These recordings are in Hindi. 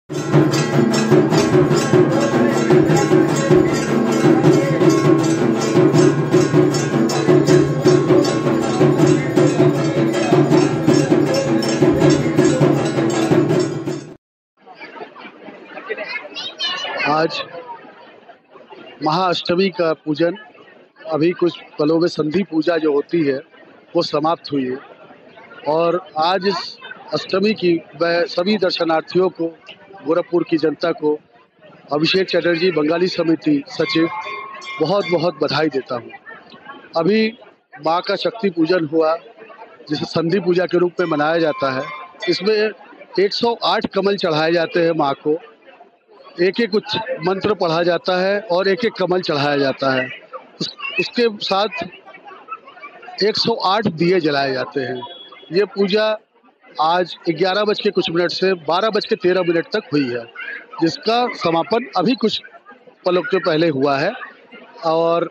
आज महाअष्टमी का पूजन, अभी कुछ पलों में संधि पूजा जो होती है वो समाप्त हुई है और आज इस अष्टमी की मैं सभी दर्शनार्थियों को, गोरखपुर की जनता को, अभिषेक चटर्जी बंगाली समिति सचिव, बहुत बहुत बधाई देता हूँ। अभी माँ का शक्ति पूजन हुआ जिसे संधि पूजा के रूप में मनाया जाता है। इसमें 108 कमल चढ़ाए जाते हैं माँ को, एक एक कुछ मंत्र पढ़ा जाता है और एक एक कमल चढ़ाया जाता है। उसके साथ 108 दिए जलाए जाते हैं। ये पूजा आज 11 बज के कुछ मिनट से 12 बज के 13 मिनट तक हुई है, जिसका समापन अभी कुछ पलों के पहले हुआ है और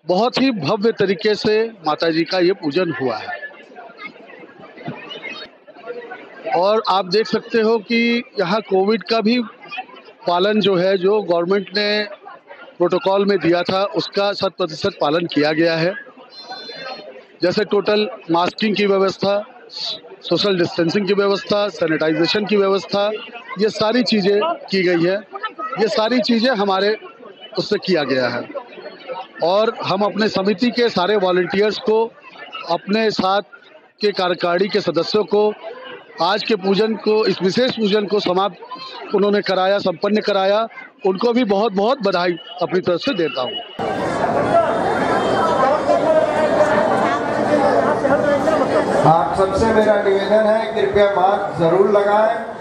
बहुत ही भव्य तरीके से माता जी का ये पूजन हुआ है। और आप देख सकते हो कि यहाँ कोविड का भी पालन जो है, जो गवर्नमेंट ने प्रोटोकॉल में दिया था उसका 100% पालन किया गया है। जैसे टोटल मास्किंग की व्यवस्था, सोशल डिस्टेंसिंग की व्यवस्था, सैनिटाइजेशन की व्यवस्था, ये सारी चीज़ें की गई है। ये सारी चीज़ें हमारे उससे किया गया है और हम अपने समिति के सारे वॉलंटियर्स को, अपने साथ के कार्यकारिणी के सदस्यों को आज के पूजन को, इस विशेष पूजन को समाप्त उन्होंने कराया, संपन्न कराया, उनको भी बहुत बहुत बधाई अपनी तरफ से देता हूँ। आप सबसे मेरा निवेदन है, कृपया मास्क जरूर लगाएं।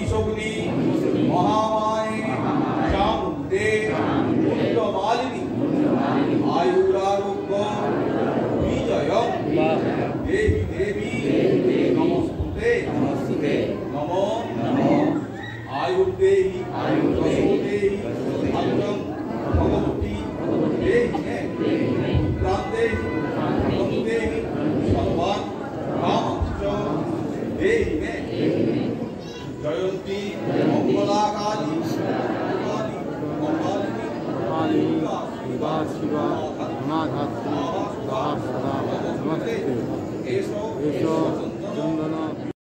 ईशोग्नि महामाये चामुंडे कुंडमालिनी आयुरारोग्य विजयं देवी देवी नमस्ते नमो आयुर्देहि वसुदेहि भद्रं भगवती देहि मे प्रान्तेहि वसुदेहि सर्वान् कामश्च देहि मे जयन्ती मंगलाकाली शिवा नमस्ते।